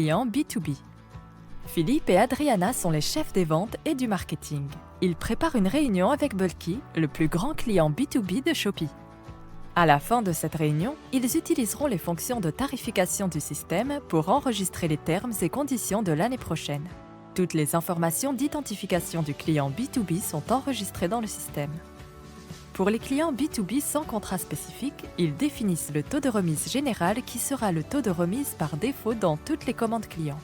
clients B2B. Philippe et Adriana sont les chefs des ventes et du marketing. Ils préparent une réunion avec Bulky, le plus grand client B2B de Shopee. À la fin de cette réunion, ils utiliseront les fonctions de tarification du système pour enregistrer les termes et conditions de l'année prochaine. Toutes les informations d'identification du client B2B sont enregistrées dans le système. Pour les clients B2B sans contrat spécifique, ils définissent le taux de remise général qui sera le taux de remise par défaut dans toutes les commandes clients.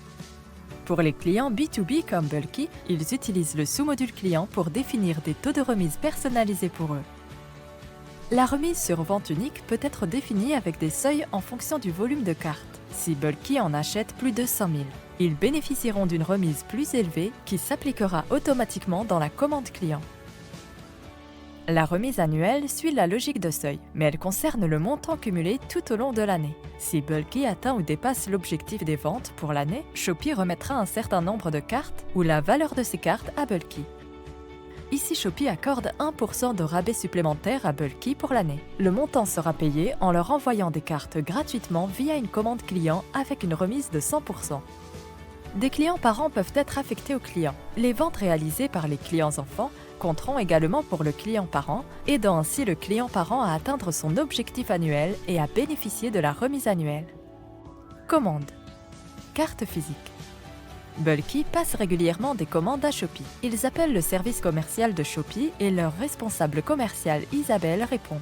Pour les clients B2B comme Bulky, ils utilisent le sous-module client pour définir des taux de remise personnalisés pour eux. La remise sur vente unique peut être définie avec des seuils en fonction du volume de cartes. Si Bulky en achète plus de 100 000, ils bénéficieront d'une remise plus élevée qui s'appliquera automatiquement dans la commande client. La remise annuelle suit la logique de seuil, mais elle concerne le montant cumulé tout au long de l'année. Si Bulky atteint ou dépasse l'objectif des ventes pour l'année, Shopee remettra un certain nombre de cartes ou la valeur de ces cartes à Bulky. Ici, Shopee accorde 1% de rabais supplémentaire à Bulky pour l'année. Le montant sera payé en leur envoyant des cartes gratuitement via une commande client avec une remise de 100%. Des clients parents peuvent être affectés aux clients. Les ventes réalisées par les clients enfants compteront également pour le client parent, aidant ainsi le client parent à atteindre son objectif annuel et à bénéficier de la remise annuelle. Commande. Carte physique. Bulky passe régulièrement des commandes à Shopee. Ils appellent le service commercial de Shopee et leur responsable commercial Isabelle répond.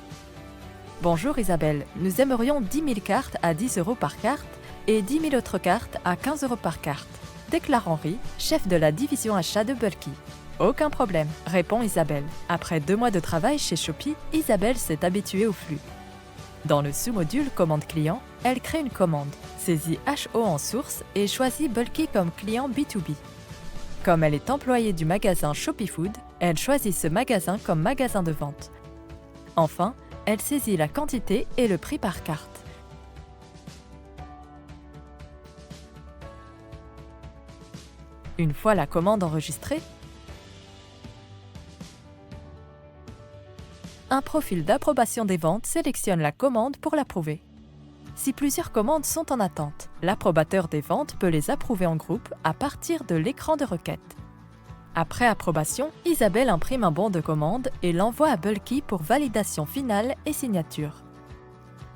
« Bonjour Isabelle, nous aimerions 10 000 cartes à 10 € par carte et 10 000 autres cartes à 15 € par carte », déclare Henri, chef de la division achat de Bulky. « Aucun problème », répond Isabelle. Après 2 mois de travail chez Shopee, Isabelle s'est habituée au flux. Dans le sous-module commande client, elle crée une commande, saisit HO en source et choisit Bulky comme client B2B. Comme elle est employée du magasin Shopee Food, elle choisit ce magasin comme magasin de vente. Enfin, elle saisit la quantité et le prix par carte. Une fois la commande enregistrée, un profil d'approbation des ventes sélectionne la commande pour l'approuver. Si plusieurs commandes sont en attente, l'approbateur des ventes peut les approuver en groupe à partir de l'écran de requête. Après approbation, Isabelle imprime un bon de commande et l'envoie à Bulky pour validation finale et signature.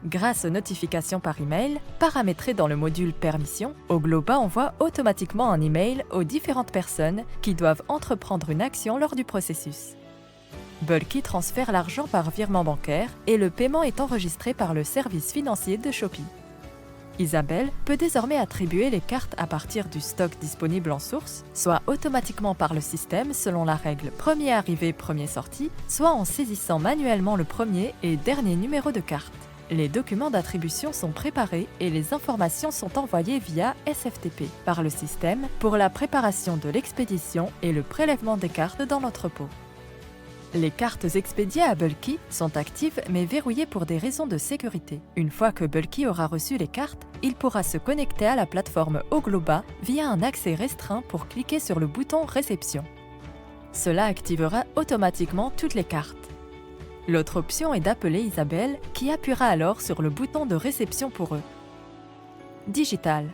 Grâce aux notifications par email, paramétrées dans le module Permissions, Ogloba envoie automatiquement un email aux différentes personnes qui doivent entreprendre une action lors du processus. Bulky transfère l'argent par virement bancaire et le paiement est enregistré par le service financier de Shopee. Isabelle peut désormais attribuer les cartes à partir du stock disponible en source, soit automatiquement par le système selon la règle premier arrivé, premier sorti, soit en saisissant manuellement le premier et dernier numéro de carte. Les documents d'attribution sont préparés et les informations sont envoyées via SFTP par le système pour la préparation de l'expédition et le prélèvement des cartes dans l'entrepôt. Les cartes expédiées à Bulky sont actives mais verrouillées pour des raisons de sécurité. Une fois que Bulky aura reçu les cartes, il pourra se connecter à la plateforme Ogloba via un accès restreint pour cliquer sur le bouton Réception. Cela activera automatiquement toutes les cartes. L'autre option est d'appeler Isabelle qui appuiera alors sur le bouton de réception pour eux. Digital.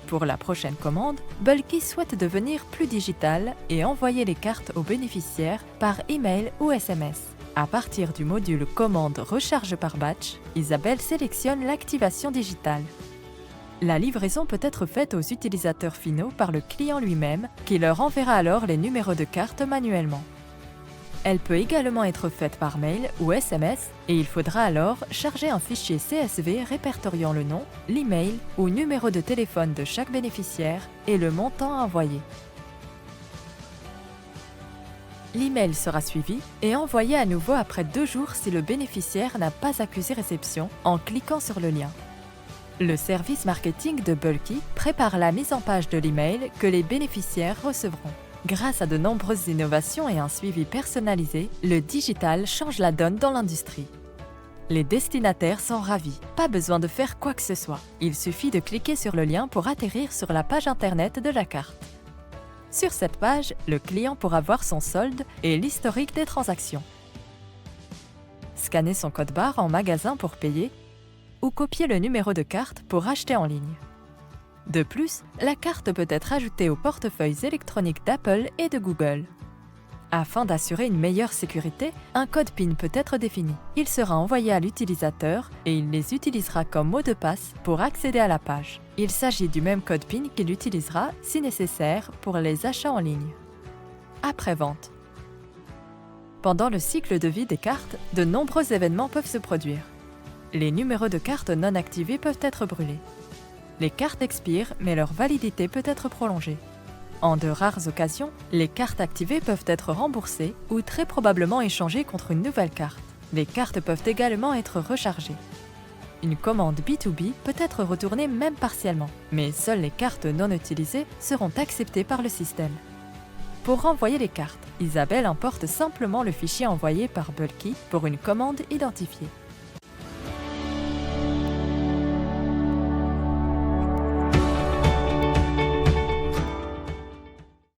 Pour la prochaine commande, Bulky souhaite devenir plus digital et envoyer les cartes aux bénéficiaires par email ou SMS. À partir du module Commande recharge par batch, Isabelle sélectionne l'activation digitale. La livraison peut être faite aux utilisateurs finaux par le client lui-même, qui leur enverra alors les numéros de carte manuellement. Elle peut également être faite par mail ou SMS et il faudra alors charger un fichier CSV répertoriant le nom, l'email ou numéro de téléphone de chaque bénéficiaire et le montant à envoyer. L'email sera suivi et envoyé à nouveau après 2 jours si le bénéficiaire n'a pas accusé réception en cliquant sur le lien. Le service marketing de Bulky prépare la mise en page de l'email que les bénéficiaires recevront. Grâce à de nombreuses innovations et un suivi personnalisé, le digital change la donne dans l'industrie. Les destinataires sont ravis, pas besoin de faire quoi que ce soit. Il suffit de cliquer sur le lien pour atterrir sur la page internet de la carte. Sur cette page, le client pourra voir son solde et l'historique des transactions. Scanner son code barre en magasin pour payer ou copier le numéro de carte pour acheter en ligne. De plus, la carte peut être ajoutée aux portefeuilles électroniques d'Apple et de Google. Afin d'assurer une meilleure sécurité, un code PIN peut être défini. Il sera envoyé à l'utilisateur et il les utilisera comme mot de passe pour accéder à la page. Il s'agit du même code PIN qu'il utilisera, si nécessaire, pour les achats en ligne. Après-vente. Pendant le cycle de vie des cartes, de nombreux événements peuvent se produire. Les numéros de cartes non activés peuvent être brûlés. Les cartes expirent, mais leur validité peut être prolongée. En de rares occasions, les cartes activées peuvent être remboursées ou très probablement échangées contre une nouvelle carte. Les cartes peuvent également être rechargées. Une commande B2B peut être retournée même partiellement, mais seules les cartes non utilisées seront acceptées par le système. Pour renvoyer les cartes, Isabelle importe simplement le fichier envoyé par Bulky pour une commande identifiée.